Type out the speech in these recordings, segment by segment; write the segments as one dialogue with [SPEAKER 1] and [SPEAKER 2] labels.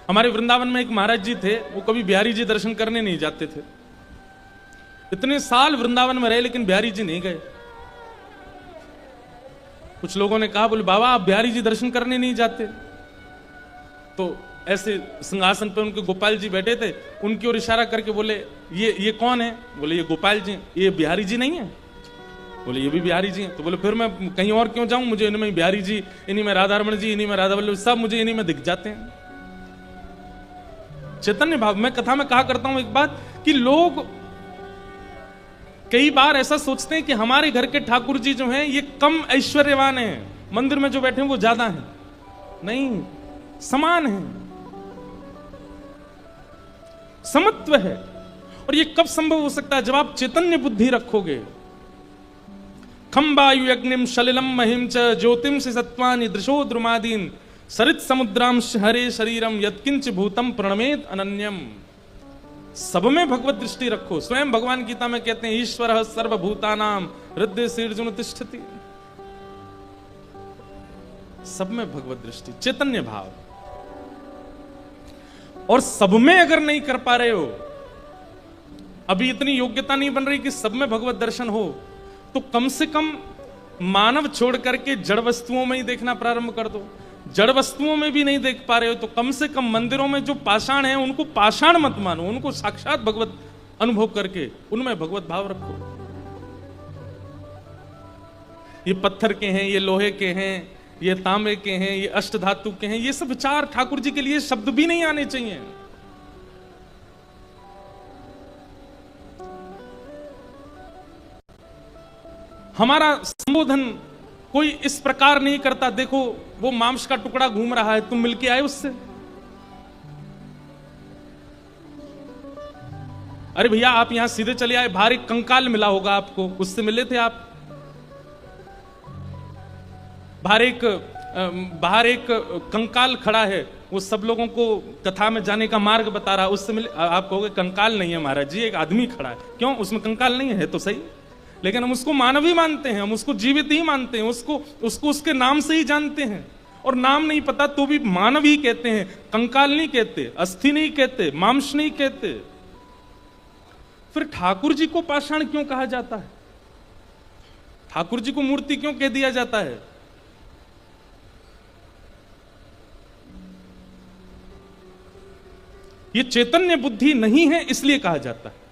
[SPEAKER 1] हमारे वृंदावन में एक महाराज जी थे, वो कभी बिहारी जी दर्शन करने नहीं जाते थे। इतने साल वृंदावन में रहे लेकिन बिहारी जी नहीं गए। कुछ लोगों ने कहा, बोले बाबा आप बिहारी जी दर्शन करने नहीं जाते? तो ऐसे सिंहासन पर उनके गोपाल जी बैठे थे, उनकी ओर इशारा करके बोले ये कौन है? बोले ये गोपाल जी। ये बिहारी जी नहीं है? बोले ये भी बिहारी जी हैं। तो बोले फिर मैं कहीं और क्यों जाऊं, मुझे इनमें बिहारी जी, इन्हीं में राधा रमण जी, इन्हीं में राधा वल्लभ, सब मुझे इन्हीं में दिख जाते हैं। चैतन्य भाव। मैं कथा में कहा करता हूं एक बात कि लोग कई बार ऐसा सोचते हैं कि हमारे घर के ठाकुर जी जो हैं ये कम ऐश्वर्यवान हैं, मंदिर में जो बैठे हैं वो ज्यादा हैं। नहीं, समान है, समत्व है। और ये कब संभव हो सकता है? जब आप चैतन्य बुद्धि रखोगे। खंबायु यज्ञम शलिलम महिम च ज्योतिम से सत्वानि दृशो द्रुमादीन सरित समुद्राम हरे शरीरम यत्किंच भूतम प्रणमेत अनन्यम। सब में भगवत दृष्टि रखो। स्वयं भगवान गीता में कहते हैं ईश्वर सर्वभूतानाम हृदय शीर्जुन तिष्ठति। सब में भगवत दृष्टि, चैतन्य भाव। और सब में अगर नहीं कर पा रहे हो, अभी इतनी योग्यता नहीं बन रही कि सब में भगवत दर्शन हो, तो कम से कम मानव छोड़ करके जड़ वस्तुओं में ही देखना प्रारंभ कर दो। जड़ वस्तुओं में भी नहीं देख पा रहे हो तो कम से कम मंदिरों में जो पाषाण है उनको पाषाण मत मानो, उनको साक्षात भगवत अनुभव करके उनमें भगवत भाव रखो। ये पत्थर के हैं, ये लोहे के हैं, ये तांबे के हैं, ये अष्ट धातु के हैं, ये सब विचार ठाकुर जी के लिए शब्द भी नहीं आने चाहिए। हमारा संबोधन कोई इस प्रकार नहीं करता, देखो वो मांस का टुकड़ा घूम रहा है, तुम मिलके आए उससे। अरे भैया आप यहां सीधे चले आए, बाहर एक कंकाल मिला होगा आपको, उससे मिले थे आप? बाहर एक कंकाल खड़ा है, वो सब लोगों को कथा में जाने का मार्ग बता रहा है, उससे मिले? आप कहोगे कंकाल नहीं है महाराज जी, एक आदमी खड़ा है। क्यों? उसमें कंकाल नहीं है तो सही, लेकिन हम उसको मानव ही मानते हैं, हम उसको जीवित ही मानते हैं, उसको उसके नाम से ही जानते हैं। और नाम नहीं पता तो भी मानव ही कहते हैं, कंकाल नहीं कहते, अस्थि नहीं कहते, मांस नहीं कहते। फिर ठाकुर जी को पाषाण क्यों कहा जाता है? ठाकुर जी को मूर्ति क्यों कह दिया जाता है? ये चैतन्य बुद्धि नहीं है इसलिए कहा जाता है।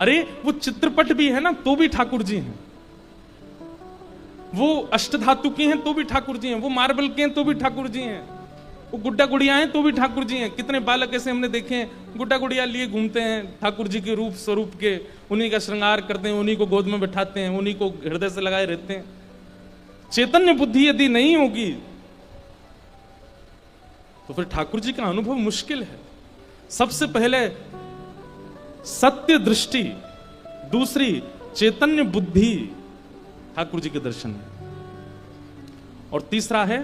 [SPEAKER 1] अरे वो चित्रपट भी है ना तो भी ठाकुर जी हैं, वो अष्टधातु के हैं तो भी ठाकुर जी हैं, वो मार्बल के हैं तो भी ठाकुर जी हैं, वो गुड्डा गुड़िया हैं तो भी ठाकुर जी हैं। कितने बालक ऐसे हमने देखे हैं गुड्डा गुड़िया लिए घूमते हैं ठाकुर जी के रूप स्वरूप के, उन्हीं का श्रृंगार करते हैं, उन्हीं को गोद में बैठाते हैं, उन्हीं को हृदय से लगाए रहते हैं। चैतन्य बुद्धि यदि नहीं होगी तो फिर ठाकुर जी का अनुभव मुश्किल है। सबसे पहले सत्य दृष्टि, दूसरी चैतन्य बुद्धि ठाकुर जी के दर्शन में, और तीसरा है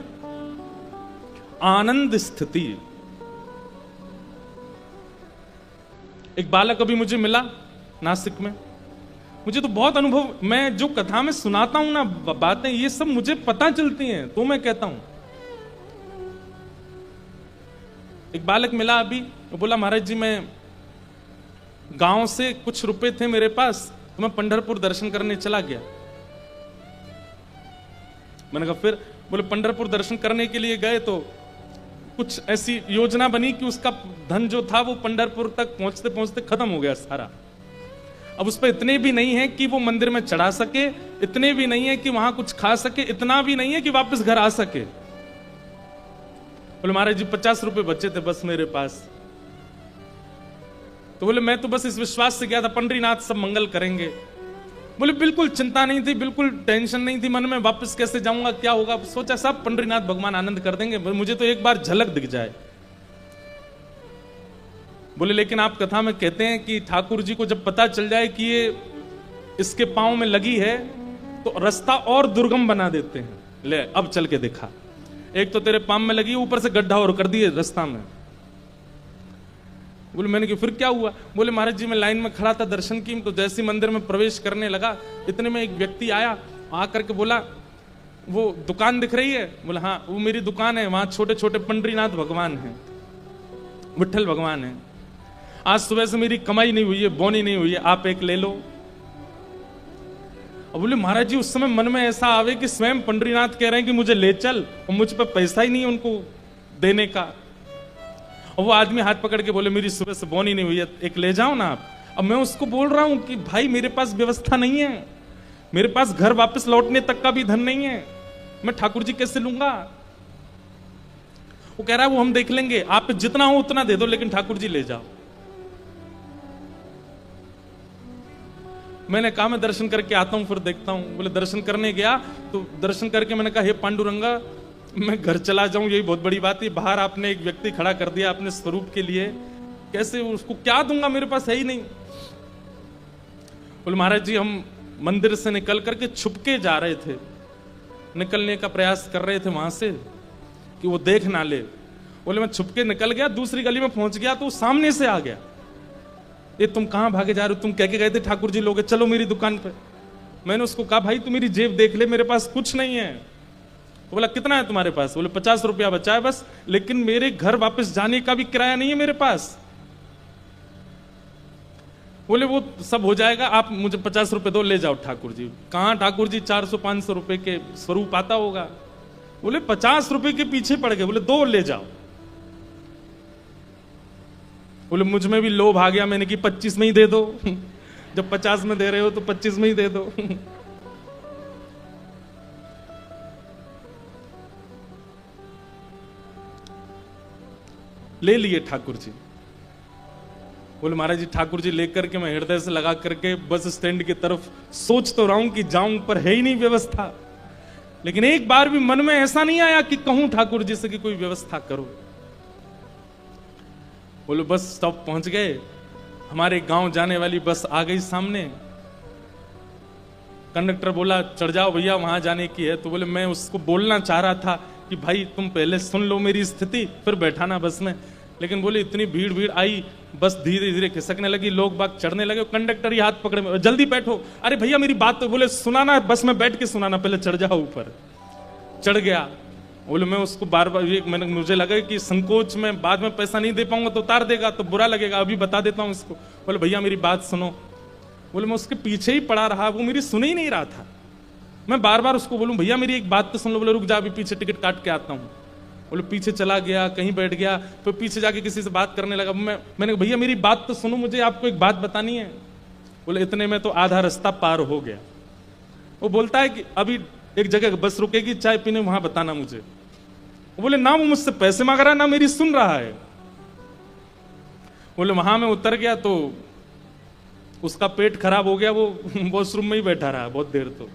[SPEAKER 1] आनंद स्थिति। एक बालक अभी मुझे मिला नासिक में, मुझे तो बहुत अनुभव, मैं जो कथा में सुनाता हूं ना बातें, ये सब मुझे पता चलती हैं तो मैं कहता हूं। एक बालक मिला अभी, वो बोला महाराज जी मैं गांव से कुछ रुपए थे मेरे पास तो मैं पंढरपुर दर्शन करने चला गया। मैंने कहा फिर? बोले पंढरपुर दर्शन करने के लिए गए तो कुछ ऐसी योजना बनी कि उसका धन जो था वो पंढरपुर तक पहुंचते पहुंचते खत्म हो गया सारा। अब उस पर इतने भी नहीं है कि वो मंदिर में चढ़ा सके, इतने भी नहीं है कि वहां कुछ खा सके, इतना भी नहीं है कि वापस घर आ सके। बोले महाराज जी 50 रुपए बचे थे बस मेरे पास। तो बोले मैं तो बस इस विश्वास से गया था पंडरीनाथ सब मंगल करेंगे। बोले बिल्कुल चिंता नहीं थी, बिल्कुल टेंशन नहीं थी मन में, वापस कैसे जाऊंगा, क्या होगा, सोचा सब पंडरीनाथ भगवान आनंद कर देंगे, मुझे तो एक बार झलक दिख जाए। बोले लेकिन आप कथा में कहते हैं कि ठाकुर जी को जब पता चल जाए कि ये इसके पांव में लगी है तो रास्ता और दुर्गम बना देते हैं। ले अब चल के देखा, एक तो तेरे पांव में लगी, ऊपर से गड्ढा और कर दिए रास्ता में। बोले मैंने कि फिर क्या हुआ? बोले महाराज जी मैं लाइन में खड़ा था दर्शन की, तो जैसे मंदिर में प्रवेश करने लगा इतने में एक व्यक्ति आया, आकर के बोला वो दुकान दिख रही है? बोला हाँ वो मेरी दुकान है, वहां छोटे छोटे पंडरीनाथ भगवान हैं, विठल भगवान है। आज सुबह से मेरी कमाई नहीं हुई है, बोनी नहीं हुई है, आप एक ले लो। अब बोले महाराज जी उस समय मन में ऐसा आवे कि स्वयं पंडरीनाथ कह रहे हैं कि मुझे ले चल, और मुझ पर पैसा ही नहीं है उनको देने का। और वो आदमी हाथ पकड़ के बोले मेरी सुबह से बोनी नहीं हुई है, एक ले जाओ ना आप। अब मैं उसको बोल रहा हूं कि भाई मेरे पास व्यवस्था नहीं है, मेरे पास घर वापस लौटने तक का भी धन नहीं है, मैं ठाकुर जी कैसे लूंगा? वो कह रहा है वो हम देख लेंगे, आप जितना हो उतना दे दो, लेकिन ठाकुर जी ले जाओ। मैंने कहा मैं दर्शन करके आता हूं फिर देखता हूं। बोले दर्शन करने गया तो दर्शन करके मैंने कहा हे पांडुरंगा मैं घर चला जाऊं, यही बहुत बड़ी बात है। बाहर आपने एक व्यक्ति खड़ा कर दिया अपने स्वरूप के लिए, कैसे उसको क्या दूंगा, मेरे पास है ही नहीं। बोले महाराज जी हम मंदिर से निकल करके छुपके जा रहे थे, निकलने का प्रयास कर रहे थे वहां से कि वो देख ना ले। बोले मैं छुपके निकल गया, दूसरी गली में पहुंच गया तो वो सामने से आ गया, ये तुम कहां भागे जा रहे हो? तुम कह के गए थे ठाकुर जी लोगे, चलो मेरी दुकान पे। मैंने उसको कहा भाई तू मेरी जेब देख ले, मेरे पास कुछ नहीं है। तो बोला कितना है तुम्हारे पास? बोले 50 रुपया बचा है बस, लेकिन मेरे घर वापस जाने का भी किराया नहीं है मेरे पास। बोले वो सब हो जाएगा, आप मुझे 50 रुपए दो, ले जाओ ठाकुर जी। कहां ठाकुर जी 400-500 रुपए के स्वरूप आता होगा। बोले 50 रुपए के पीछे पड़ गए, बोले दो ले जाओ। बोले मुझ में भी लोभ आ गया, मैंने कि 25 में ही दे दो जब 50 में दे रहे हो तो 25 में ही दे दो ले लिए ठाकुर जी। बोले महाराज जी ठाकुर जी लेकर के मैं हृदय से लगा करके बस स्टैंड की तरफ सोच तो रहा हूं कि जाऊं, पर है ही नहीं व्यवस्था। लेकिन एक बार भी मन में ऐसा नहीं आया कि कहूं ठाकुर जी से कि कोई व्यवस्था करो। बोलो बस स्टॉप पहुंच गए, हमारे गांव जाने वाली बस आ गई सामने। कंडक्टर बोला चढ़ जाओ भैया वहां जाने की है। तो बोले मैं उसको बोलना चाह रहा था कि भाई तुम पहले सुन लो मेरी स्थिति फिर बैठाना बस में। लेकिन बोले इतनी भीड़ भीड़ आई, बस धीरे धीरे खिसकने लगी, लोग बाग चढ़ने लगे, कंडक्टर ही हाथ पकड़े जल्दी बैठो। अरे भैया मेरी बात तो, बोले सुनाना बस में बैठ के सुनाना, पहले चढ़ जाओ ऊपर। चढ़ गया। बोले मैं उसको बार बार मैंने मुझे लगा कि संकोच में बाद में पैसा नहीं दे पाऊंगा तो उतार देगा तो बुरा लगेगा, अभी बता देता हूं उसको। बोले भैया मेरी बात सुनो। बोले मैं उसके पीछे ही पड़ा रहा, वो मेरी सुन ही नहीं रहा था। मैं बार बार उसको बोलूं भैया मेरी एक बात तो सुन लो। बोले रुक जा अभी पीछे टिकट काट के आता हूं। बोले पीछे चला गया, कहीं बैठ गया, फिर पीछे जाके किसी से बात करने लगा। मैंने भैया मेरी बात तो सुनो, मुझे आपको एक बात बतानी है। बोले इतने में तो आधा रास्ता पार हो गया। वो बोलता है कि अभी एक जगह बस रुकेगी, चाय पीने, वहां बताना मुझे। बोले ना वो मुझसे पैसे मांग रहा है ना मेरी सुन रहा है। बोले वहां में उतर गया तो उसका पेट खराब हो गया, वो वॉशरूम में ही बैठा रहा बहुत देर। तो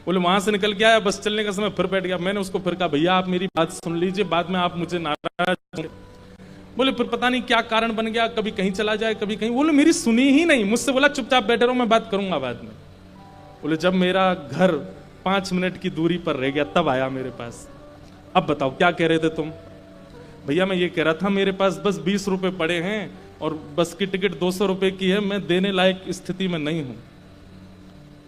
[SPEAKER 1] बोले वहां से निकल के आया, बस चलने का समय फिर बैठ गया। मैंने उसको फिर कहा भैया आप मेरी बात सुन लीजिए, बाद में आप मुझे नाराज। बोले फिर पता नहीं क्या कारण बन गया, कभी कहीं चला जाए कभी कहीं। बोले मेरी सुनी ही नहीं, मुझसे बोला चुपचाप बैठे रहो मैं बात करूंगा बाद में। बोले जब मेरा घर 5 मिनट की दूरी पर रह गया तब आया मेरे पास। अब बताओ क्या कह रहे थे तुम? भैया मैं ये कह रहा था मेरे पास बस 20 रुपए पड़े हैं और बस की टिकट 200 रुपए की है, मैं देने लायक स्थिति में नहीं हूं।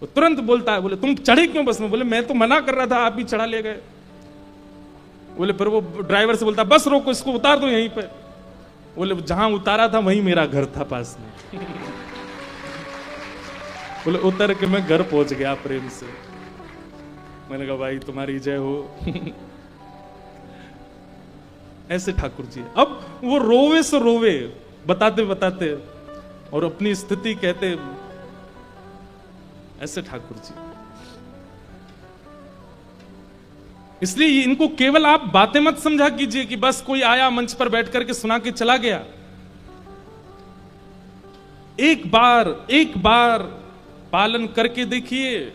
[SPEAKER 1] वो तुरंत बोलता है बोले तुम चढ़े क्यों बस में? बोले मैं तो मना कर रहा था, आप ही चढ़ा ले गए। बोले फिर वो ड्राइवर से बोलता बस रोको इसको, उतार दो यहीं पे। बोले जहां उतारा था वहीं मेरा घर था पास में बोले उतर के मैं घर पहुंच गया प्रेम से। मैंने कहा भाई तुम्हारी जय हो ऐसे ठाकुर जी। अब वो रोवे से रोवे बताते बताते और अपनी स्थिति कहते, ऐसे ठाकुर जी। इसलिए इनको केवल आप बातें मत समझा कीजिए कि बस कोई आया मंच पर बैठ करके सुना के चला गया। एक बार पालन करके देखिए,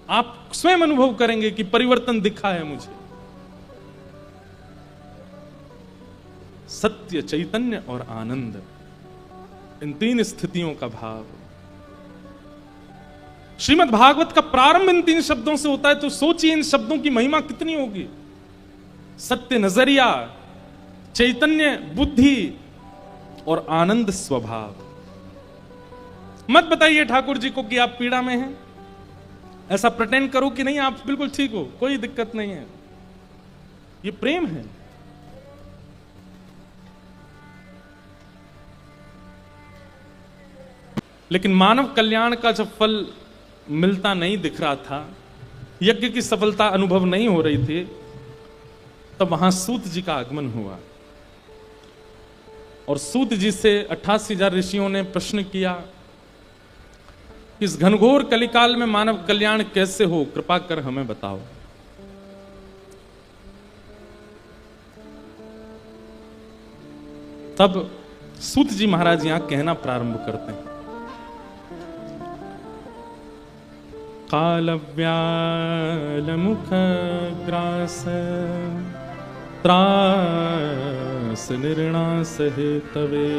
[SPEAKER 1] आप स्वयं अनुभव करेंगे कि परिवर्तन दिखा है मुझे। सत्य, चैतन्य और आनंद, इन 3 स्थितियों का भाव। श्रीमद् भागवत का प्रारंभ इन 3 शब्दों से होता है, तो सोचिए इन शब्दों की महिमा कितनी होगी। सत्य नजरिया, चैतन्य बुद्धि और आनंद स्वभाव। मत बताइए ठाकुर जी को कि आप पीड़ा में हैं। ऐसा प्रिटेंड करो कि नहीं आप बिल्कुल ठीक हो, कोई दिक्कत नहीं है। ये प्रेम है। लेकिन मानव कल्याण का जब फल मिलता नहीं दिख रहा था, यज्ञ की सफलता अनुभव नहीं हो रही थी, तब वहां सूत जी का आगमन हुआ। और सूत जी से 88,000 ऋषियों ने प्रश्न किया, इस घनघोर कलिकाल में मानव कल्याण कैसे हो, कृपा कर हमें बताओ। तब सूत जी महाराज यहां कहना प्रारंभ करते हैं, कालव्याल मुख ग्रास त्रास निर्णास हेतवे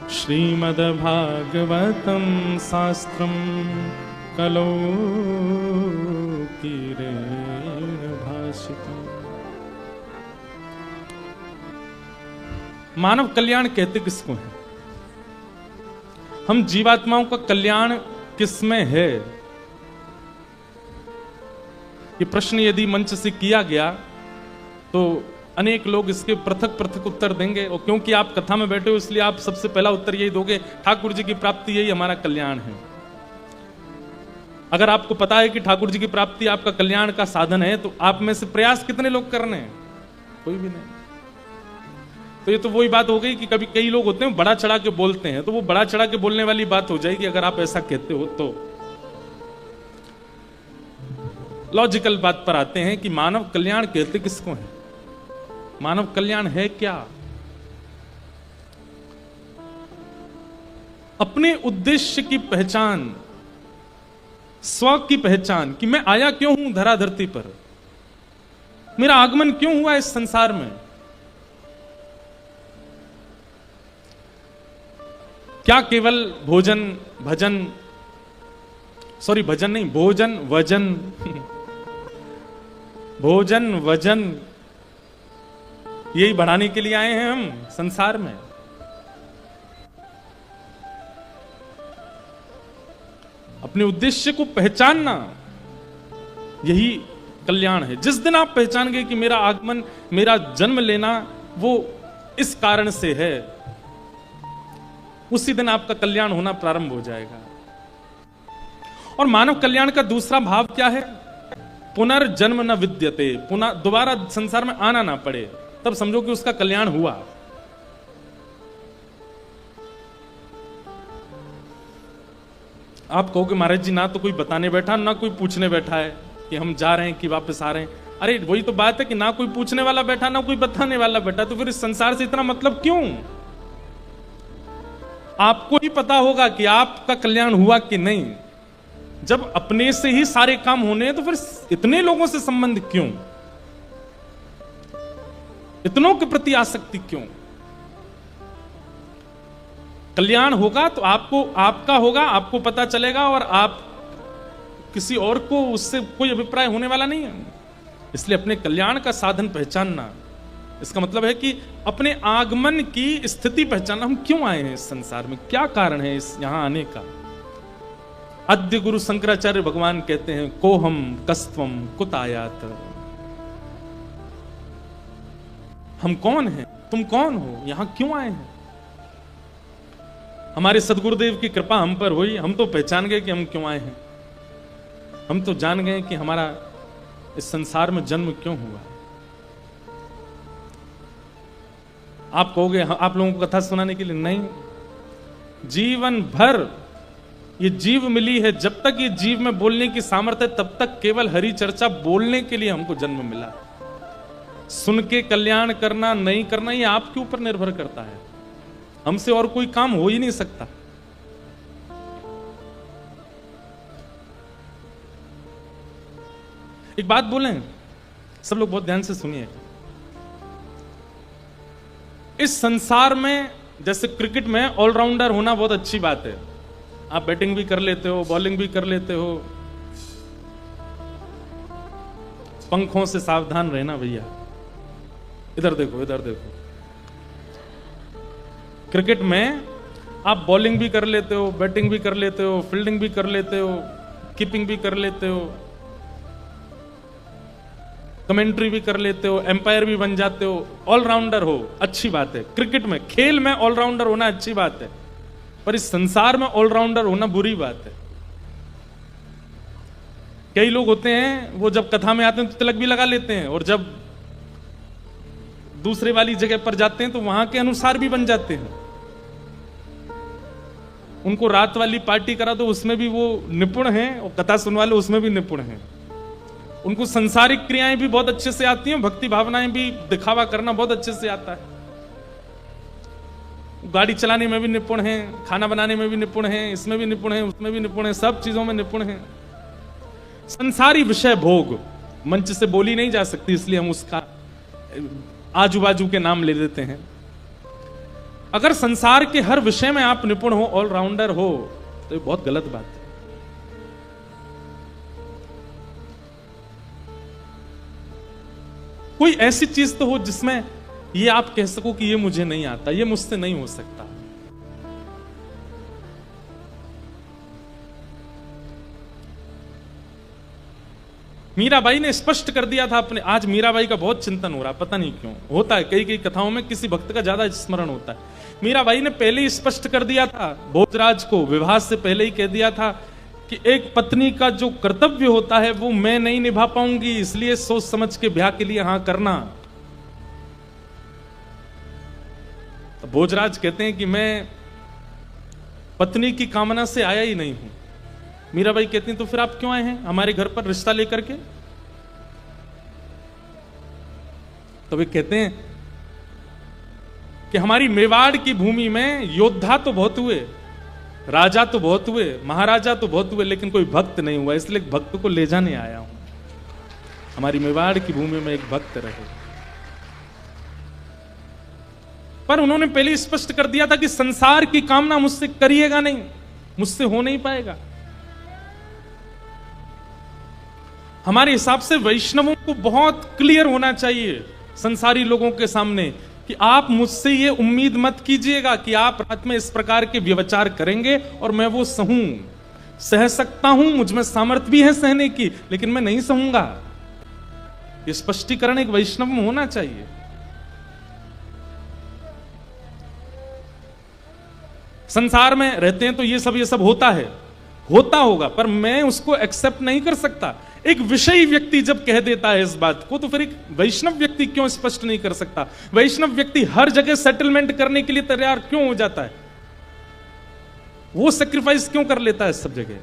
[SPEAKER 1] श्रीमद्भागवतं शास्त्रं कलौ कीरेण भाषितम्। मानव कल्याण कहते किसको है? हम जीवात्माओं का कल्याण किसमें है? ये प्रश्न यदि मंच से किया गया तो अनेक लोग इसके पृथक पृथक उत्तर देंगे, और क्योंकि आप कथा में बैठे हो इसलिए आप सबसे पहला उत्तर यही दोगे, ठाकुर जी की प्राप्ति यही हमारा कल्याण है। अगर आपको पता है कि ठाकुर जी की प्राप्ति आपका कल्याण का साधन है, तो आप में से प्रयास कितने लोग करने हैं? कोई भी नहीं। तो ये तो वही बात हो गई कि कभी कई लोग होते हैं बड़ा चढ़ा के बोलते हैं, तो वो बड़ा चढ़ा के बोलने वाली बात हो जाएगी अगर आप ऐसा कहते हो तो। लॉजिकल बात पर आते हैं कि मानव कल्याण कहते किसको है? मानव कल्याण है क्या? अपने उद्देश्य की पहचान, स्व की पहचान कि मैं आया क्यों हूं धरा धरती पर, मेरा आगमन क्यों हुआ इस संसार में। क्या केवल भोजन भजन, सॉरी भजन नहीं, भोजन वजन भोजन वजन यही बढ़ाने के लिए आए हैं हम संसार में? अपने उद्देश्य को पहचानना यही कल्याण है। जिस दिन आप पहचान गए कि मेरा आगमन, मेरा जन्म लेना वो इस कारण से है, उसी दिन आपका कल्याण होना प्रारंभ हो जाएगा। और मानव कल्याण का दूसरा भाव क्या है? पुनर्जन्म न विद्यते, पुनः दोबारा संसार में आना ना पड़े, तब समझो कि उसका कल्याण हुआ। आप कहोगे महाराज जी ना तो कोई बताने बैठा ना कोई पूछने बैठा है कि हम जा रहे हैं कि वापस आ रहे हैं। अरे वही तो बात है कि ना कोई पूछने वाला बैठा ना कोई बताने वाला बैठा, तो फिर इस संसार से इतना मतलब क्यों? आपको ही पता होगा कि आपका कल्याण हुआ कि नहीं। जब अपने से ही सारे काम होने हैं तो फिर इतने लोगों से संबंध क्यों? इतनों के प्रति आसक्ति क्यों? कल्याण होगा तो आपको आपका होगा, आपको पता चलेगा, और आप किसी और को उससे कोई अभिप्राय होने वाला नहीं है। इसलिए अपने कल्याण का साधन पहचानना, इसका मतलब है कि अपने आगमन की स्थिति पहचानना। हम क्यों आए हैं इस संसार में, क्या कारण है इस यहां आने का। आद्य गुरु शंकराचार्य भगवान कहते हैं, कोहम कस्त्वम कुत आयात। हम कौन हैं, तुम कौन हो, यहां क्यों आए हैं। हमारे सदगुरुदेव की कृपा हम पर हुई, हम तो पहचान गए कि हम क्यों आए हैं। हम तो जान गए कि हमारा इस संसार में जन्म क्यों हुआ। आप कहोगे आप लोगों को कथा सुनाने के लिए, नहीं, जीवन भर ये जीव मिली है, जब तक ये जीव में बोलने की सामर्थ्य है तब तक केवल हरि चर्चा बोलने के लिए हमको जन्म मिला। सुन के कल्याण करना नहीं करना ये आपके ऊपर निर्भर करता है। हमसे और कोई काम हो ही नहीं सकता। एक बात बोलें, सब लोग बहुत ध्यान से सुनिए। इस संसार में जैसे क्रिकेट में ऑलराउंडर होना बहुत अच्छी बात है। आप बैटिंग भी कर लेते हो, बॉलिंग भी कर लेते हो। पंखों से सावधान रहना भैया। इधर देखो, इधर देखो। क्रिकेट में आप बॉलिंग भी कर लेते हो, बैटिंग भी कर लेते हो, फील्डिंग भी कर लेते हो, कीपिंग भी कर लेते हो, कमेंट्री भी कर लेते हो, एम्पायर भी बन जाते हो, ऑलराउंडर हो, अच्छी बात है। क्रिकेट में, खेल में ऑलराउंडर होना अच्छी बात है, पर इस संसार में ऑलराउंडर होना बुरी बात है। कई लोग होते हैं वो जब कथा में आते हैं तो तिलक भी लगा लेते हैं, और जब दूसरे वाली जगह पर जाते हैं तो वहां के अनुसार भी बन जाते हैं। उनको रात वाली पार्टी करा तो उसमें भी वो निपुण हैं, और कथा सुनवा लो उसमें भी निपुण हैं। उनको संसारिक क्रियाएं भी बहुत अच्छे से आती हैं, भक्ति भावनाएं भी, दिखावा करना बहुत अच्छे से आता है। गाड़ी चलाने में भी निपुण हैं, खाना बनाने में भी निपुण हैं, इसमें भी निपुण हैं, उसमें भी निपुण हैं, सब चीजों में निपुण हैं। संसारी विषय भोग मंच से बोली नहीं जा सकती, इसलिए हम उसका आजू बाजू के नाम ले देते हैं। अगर संसार के हर विषय में आप निपुण हो, ऑलराउंडर हो, तो ये बहुत गलत बात है। कोई ऐसी चीज तो हो जिसमें ये आप कह सको कि ये मुझे नहीं आता, ये मुझसे नहीं हो सकता। मीराबाई ने स्पष्ट कर दिया था अपने, आज मीराबाई का बहुत चिंतन हो रहा, पता नहीं क्यों होता है, कई कई कथाओं में किसी भक्त का ज्यादा स्मरण होता है। मीराबाई ने पहले ही स्पष्ट कर दिया था, भोजराज को विवाह से पहले ही कह दिया था कि एक पत्नी का जो कर्तव्य होता है वो मैं नहीं निभा पाऊंगी, इसलिए सोच समझ के ब्याह के लिए हां करना। तो भोजराज कहते हैं कि मैं पत्नी की कामना से आया ही नहीं हूं। मीराबाई कहती हैं तो फिर आप क्यों आए हैं हमारे घर पर रिश्ता लेकर के? तो वे कहते हैं कि हमारी मेवाड़ की भूमि में योद्धा तो बहुत हुए, राजा तो बहुत हुए, महाराजा तो बहुत हुए, लेकिन कोई भक्त नहीं हुआ, इसलिए एक भक्त को ले जाने आया हूं। हमारी मेवाड़ की भूमि में एक भक्त रहे। पर उन्होंने पहले स्पष्ट कर दिया था कि संसार की कामना मुझसे करिएगा नहीं, मुझसे हो नहीं पाएगा। हमारे हिसाब से वैष्णवों को बहुत क्लियर होना चाहिए संसारी लोगों के सामने कि आप मुझसे ये उम्मीद मत कीजिएगा कि आप रात में इस प्रकार के व्यवचार करेंगे और मैं वो सहूं। सह सकता हूं, मुझ में सामर्थ्य भी है सहने की, लेकिन मैं नहीं सहूंगा। ये स्पष्टीकरण एक वैष्णव में होना चाहिए। संसार में रहते हैं तो ये सब होता है, होता होगा, पर मैं उसको एक्सेप्ट नहीं कर सकता। एक विषयी व्यक्ति जब कह देता है इस बात को, तो फिर एक वैष्णव व्यक्ति क्यों स्पष्ट नहीं कर सकता? वैष्णव व्यक्ति हर जगह सेटलमेंट करने के लिए तैयार क्यों हो जाता है? वो सेक्रीफाइस क्यों कर लेता है सब जगह?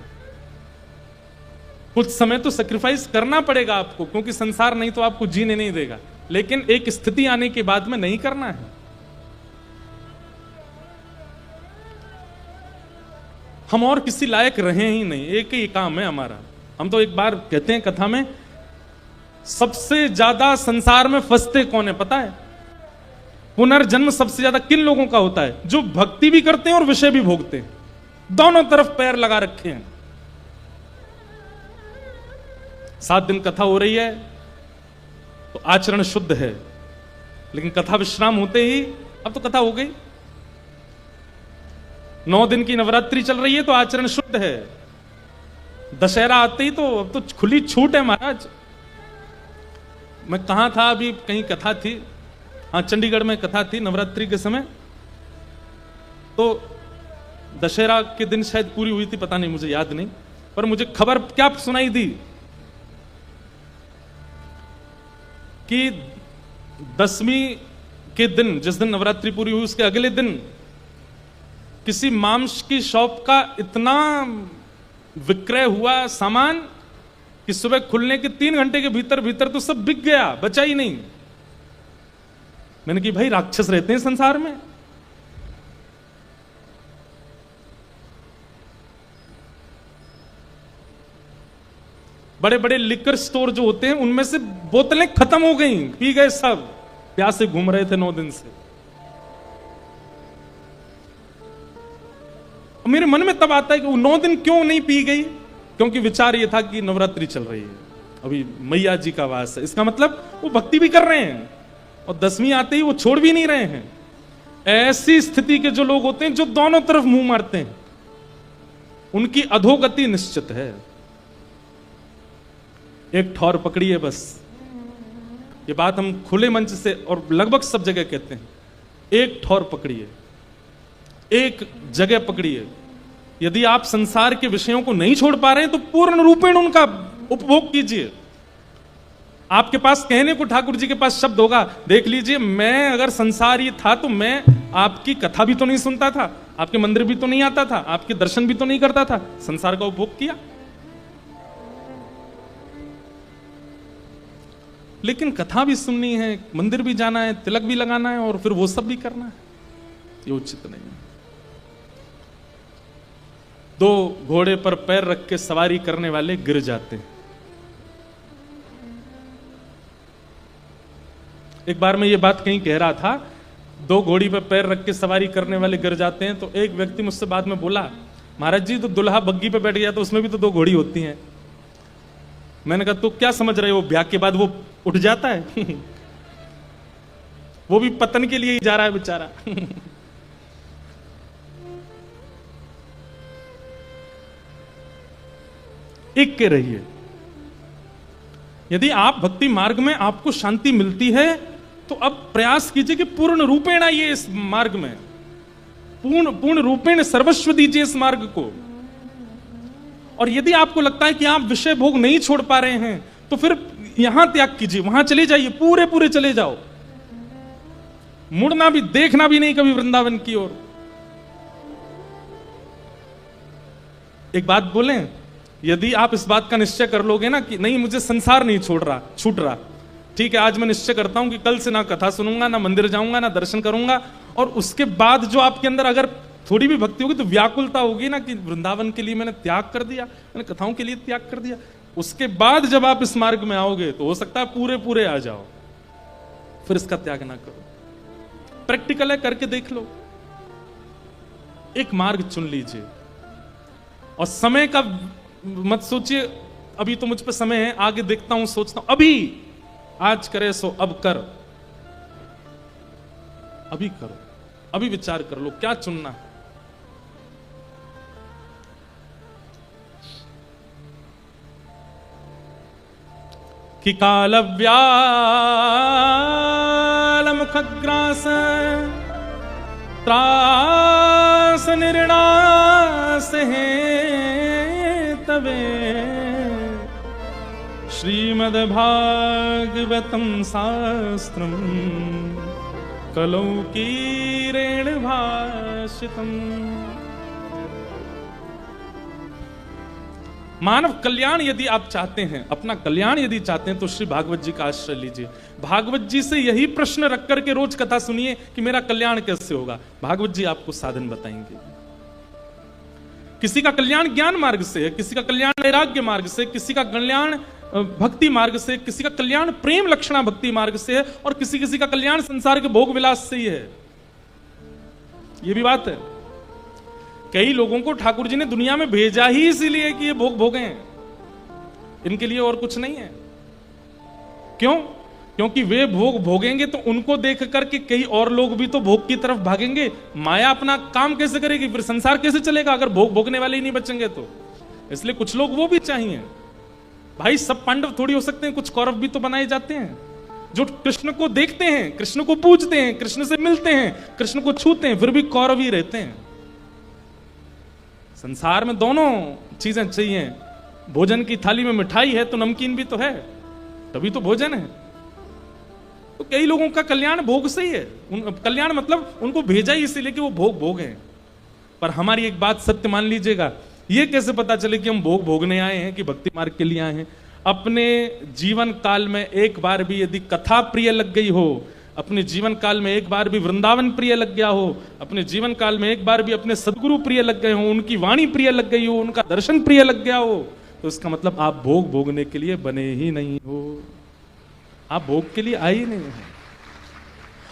[SPEAKER 1] कुछ समय तो सेक्रीफाइस करना पड़ेगा आपको, क्योंकि संसार नहीं तो आपको जीने नहीं देगा, लेकिन एक स्थिति आने के बाद में नहीं करना है। हम और किसी लायक रहे ही नहीं, एक ही काम है हमारा। हम तो एक बार कहते हैं कथा में, सबसे ज्यादा संसार में फंसते कौन है पता है? पुनर्जन्म सबसे ज्यादा किन लोगों का होता है? जो भक्ति भी करते हैं और विषय भी भोगते हैं, दोनों तरफ पैर लगा रखे हैं। 7 दिन कथा हो रही है तो आचरण शुद्ध है, लेकिन कथा विश्राम होते ही अब तो कथा हो गई। 9 दिन की नवरात्रि चल रही है तो आचरण शुद्ध है। दशहरा आते ही तो अब तो खुली छूट है महाराज। मैं कहां था अभी, कहीं कथा थी, हाँ चंडीगढ़ में कथा थी नवरात्रि के समय। तो दशहरा के दिन शायद पूरी हुई थी, पता नहीं, मुझे याद नहीं, पर मुझे खबर क्या सुनाई दी कि 10वीं के दिन, जिस दिन नवरात्रि पूरी हुई उसके अगले दिन किसी मांस की शॉप का इतना विक्रय हुआ सामान कि सुबह खुलने के 3 घंटे के भीतर भीतर तो सब बिक गया, बचा ही नहीं। मैंने कहा भाई राक्षस रहते हैं संसार में। बड़े बड़े लिकर स्टोर जो होते हैं उनमें से बोतलें खत्म हो गई, पी गए सब, प्यासे घूम रहे थे 9 दिन से। मेरे मन में तब आता है कि वो 9 दिन क्यों नहीं पी गई? क्योंकि विचार ये था कि नवरात्रि चल रही है, अभी मैया जी का वास है, इसका मतलब वो भक्ति भी कर रहे हैं और 10वीं आते ही वो छोड़ भी नहीं रहे हैं। ऐसी स्थिति के जो लोग होते हैं जो दोनों तरफ मुंह मारते हैं, उनकी अधोगति निश्चित है। एक ठौर पकड़िए बस। ये बात हम खुले मंच से और लगभग सब जगह कहते हैं, एक ठौर पकड़िए, एक जगह पकड़िए। यदि आप संसार के विषयों को नहीं छोड़ पा रहे हैं तो पूर्ण रूपेण उनका उपभोग कीजिए। आपके पास कहने को ठाकुर जी के पास शब्द होगा, देख लीजिए मैं अगर संसार ही था तो मैं आपकी कथा भी तो नहीं सुनता था, आपके मंदिर भी तो नहीं आता था, आपके दर्शन भी तो नहीं करता था, संसार का उपभोग किया। लेकिन कथा भी सुननी है, मंदिर भी जाना है, तिलक भी लगाना है और फिर वो सब भी करना है, ये उचित नहीं है। दो घोड़े पर पैर रख के सवारी करने वाले गिर जाते हैं। एक बार मैं ये बात कहीं कह रहा था, दो घोड़ी पर पैर रख के सवारी करने वाले गिर जाते हैं, तो एक व्यक्ति मुझसे बाद में बोला, महाराज जी तो दुल्हा बग्गी पे बैठ गया तो उसमें भी तो दो घोड़ी होती हैं। मैंने कहा तो क्या समझ रहे हो, ब्याह के बाद वो उठ जाता है वो भी पतन के लिए ही जा रहा है बेचारा एक के रहिए। यदि आप भक्ति मार्ग में आपको शांति मिलती है तो अब प्रयास कीजिए कि पूर्ण रूपेण आइए इस मार्ग में, पूर्ण रूपेण सर्वस्व दीजिए इस मार्ग को। और यदि आपको लगता है कि आप विषय भोग नहीं छोड़ पा रहे हैं तो फिर यहां त्याग कीजिए, वहां चले जाइए, पूरे चले जाओ, मुड़ना भी देखना भी नहीं कभी वृंदावन की ओर। एक बात बोलें, यदि आप इस बात का निश्चय कर लोगे ना कि नहीं मुझे संसार नहीं छूट रहा, ठीक है, आज मैं निश्चय करता हूं कि कल से ना कथा सुनूंगा, ना मंदिर जाऊंगा, ना दर्शन करूंगा, और उसके बाद जो आपके अंदर अगर थोड़ी भी भक्ति होगी तो व्याकुलता होगी ना कि वृंदावन के लिए मैंने त्याग कर दिया, मैंने कथाओं के लिए त्याग कर दिया, उसके बाद जब आप इस मार्ग में आओगे तो हो सकता है पूरे आ जाओ, फिर इसका त्याग ना करो। प्रैक्टिकल है, करके देख लो। एक मार्ग चुन लीजिए और समय का मत सोचिए अभी तो मुझ पे समय है, आगे देखता हूं, सोचता हूं, अभी आज करे सो अब कर, अभी करो, अभी विचार कर लो क्या चुनना है। कि काल व्याल मुखग्रास त्रास निर्णास है तवे श्रीमद्भागवतं शास्त्रम कलौकीरेण भाषितम्। मानव कल्याण यदि आप चाहते हैं, अपना कल्याण यदि चाहते हैं तो श्री भागवत जी का आश्रय लीजिए। भागवत जी से यही प्रश्न रख करके रोज कथा सुनिए कि मेरा कल्याण कैसे होगा। भागवत जी आपको साधन बताएंगे। किसी का कल्याण ज्ञान मार्ग से है, किसी का कल्याण वैराग्य मार्ग से, किसी का कल्याण भक्ति मार्ग से, किसी का कल्याण प्रेम लक्षणा भक्ति मार्ग से है, और किसी का कल्याण संसार के भोग विलास से ही है। ये भी बात है। कई लोगों को ठाकुर जी ने दुनिया में भेजा ही इसीलिए कि ये भोग भोगें, इनके लिए और कुछ नहीं है। क्यों? क्योंकि वे भोग भोगेंगे तो उनको देख करके कई और लोग भी तो भोग की तरफ भागेंगे। माया अपना काम कैसे करेगी, फिर संसार कैसे चलेगा अगर भोग भोगने वाले ही नहीं बचेंगे तो। इसलिए कुछ लोग वो भी चाहिए। भाई सब पांडव थोड़ी हो सकते हैं, कुछ कौरव भी तो बनाए जाते हैं जो कृष्ण को देखते हैं, कृष्ण को पूजते हैं, कृष्ण से मिलते हैं, कृष्ण को छूते हैं, फिर भी कौरव ही रहते हैं। संसार में दोनों चीजें चाहिए। भोजन की थाली में मिठाई है तो नमकीन भी तो है, तभी तो भोजन है। तो कई लोगों का कल्याण भोग से ही है। कल्याण मतलब उनको भेजा ही इसीलिए कि वो भोग भोग हैं। पर हमारी एक बात सत्य मान लीजिएगा, ये कैसे पता चले कि हम भोग भोगने आए हैं कि भक्ति मार्ग के लिए आए हैं? अपने जीवन काल में एक बार भी यदि कथा प्रिय लग गई हो, अपने जीवन काल में एक बार भी वृंदावन प्रिय लग गया हो, अपने जीवन काल में एक बार भी अपने सदगुरु प्रिय लग गए हो, उनकी वाणी प्रिय लग गई हो, उनका दर्शन प्रिय लग गया हो, तो इसका मतलब आप भोग भोगने के लिए बने ही नहीं हो। आप भोग के लिए आए ही नहीं हो।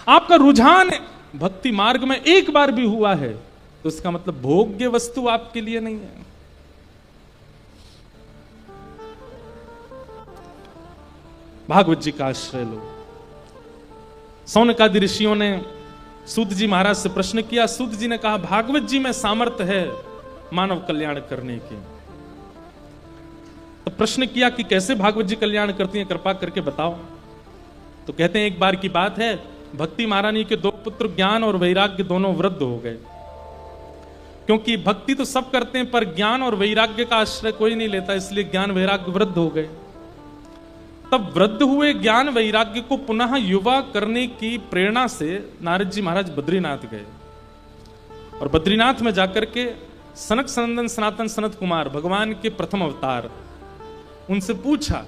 [SPEAKER 1] आपका रुझान भक्ति मार्ग में एक बार भी हुआ है तो इसका मतलब भोग्य वस्तु आपके लिए नहीं है। भागवत जी का आश्रय लो। सौनकादि ऋषियों ने सूत जी महाराज से प्रश्न किया। सूत जी ने कहा भागवत जी में सामर्थ्य है मानव कल्याण करने की। तो प्रश्न किया कि कैसे भागवत जी कल्याण करती हैं, कृपा करके बताओ। तो कहते हैं एक बार की बात है, भक्ति महारानी के 2 पुत्र ज्ञान और वैराग्य दोनों वृद्ध हो गए। क्योंकि भक्ति तो सब करते हैं पर ज्ञान और वैराग्य का आश्रय कोई नहीं लेता, इसलिए ज्ञान वैराग्य वृद्ध हो गए। तब वृद्ध हुए ज्ञान वैराग्य को पुनः युवा करने की प्रेरणा से नारद जी महाराज बद्रीनाथ गए और बद्रीनाथ में जाकर के सनक सनंदन सनातन सनत कुमार भगवान के प्रथम अवतार, उनसे पूछा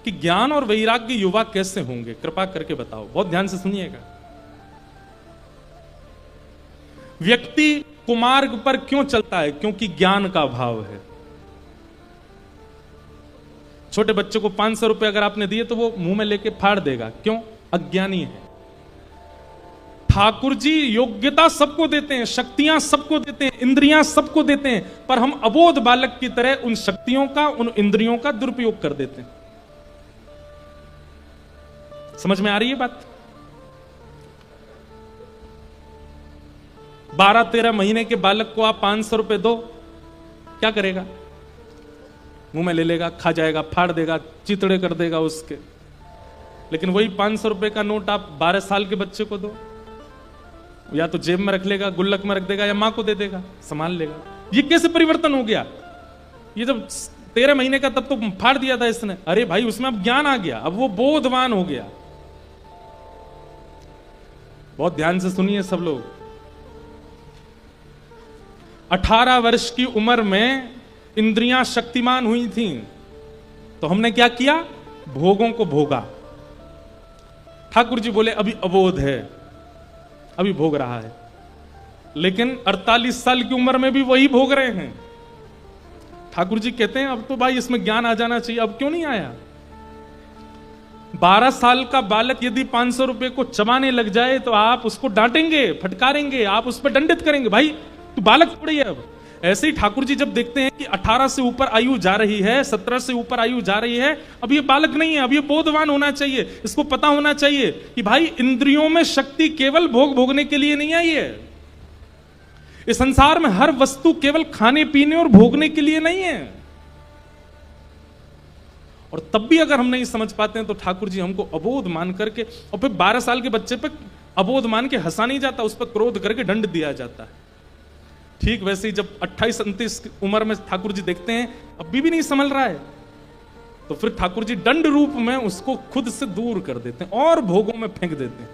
[SPEAKER 1] कि ज्ञान और वैराग्य युवा कैसे होंगे, कृपा करके बताओ। बहुत ध्यान से सुनिएगा। व्यक्ति कुमार्ग पर क्यों चलता है? क्योंकि ज्ञान का अभाव है। छोटे बच्चे को 500 रुपए अगर आपने दिए तो वो मुंह में लेके फाड़ देगा, क्यों? अज्ञानी है। ठाकुर जी योग्यता सबको देते हैं, शक्तियां सबको देते हैं, इंद्रियां सबको देते हैं, पर हम अबोध बालक की तरह उन शक्तियों का, उन इंद्रियों का दुरुपयोग कर देते हैं। समझ में आ रही है बात? 12-13 महीने के बालक को आप 500 रुपए दो, क्या करेगा? मुंह में ले लेगा, खा जाएगा, फाड़ देगा, चितड़े कर देगा उसके। लेकिन वही 500 रुपए का नोट आप 12 साल के बच्चे को दो, या तो जेब में रख लेगा, गुल्लक में रख देगा, या मां को दे देगा, संभाल लेगा। ये कैसे परिवर्तन हो गया? ये जब 13 महीने का तब तो फाड़ दिया था इसने। अरे भाई, उसमें अब ज्ञान आ गया, अब वो बोधवान हो गया। बहुत ध्यान से सुनिए सब लोग। 18 वर्ष की उम्र में इंद्रियां शक्तिमान हुई थीं, तो हमने क्या किया? भोगों को भोगा। ठाकुर जी बोले अभी अबोध है, अभी भोग रहा है। लेकिन 48 साल की उम्र में भी वही भोग रहे हैं। ठाकुर जी कहते हैं अब तो भाई इसमें ज्ञान आ जाना चाहिए, अब क्यों नहीं आया? 12 साल का बालक यदि 500 रुपए को चबाने लग जाए तो आप उसको डांटेंगे, फटकारेंगे, आप उस पर दंडित करेंगे, भाई तू बालक थोड़ी है। अब ऐसे ही ठाकुर जी जब देखते हैं कि 18 से ऊपर आयु जा रही है, 17 से ऊपर आयु जा रही है, अब ये बालक नहीं है, अब ये बोधवान होना चाहिए, इसको पता होना चाहिए कि भाई इंद्रियों में शक्ति केवल भोग भोगने के लिए नहीं आई है। इस संसार में हर वस्तु केवल खाने पीने और भोगने के लिए नहीं है। और तब भी अगर हम नहीं समझ पाते हैं तो ठाकुर जी हमको अबोध मान करके, और फिर 12 साल के बच्चे पे अबोध मान के हंसा नहीं जाता, उस पर क्रोध करके दंड दिया जाता है। ठीक वैसे ही जब 28-29 उम्र में ठाकुर जी देखते हैं अभी भी नहीं संभल रहा है, तो फिर ठाकुर जी दंड रूप में उसको खुद से दूर कर देते हैं और भोगों में फेंक देते हैं।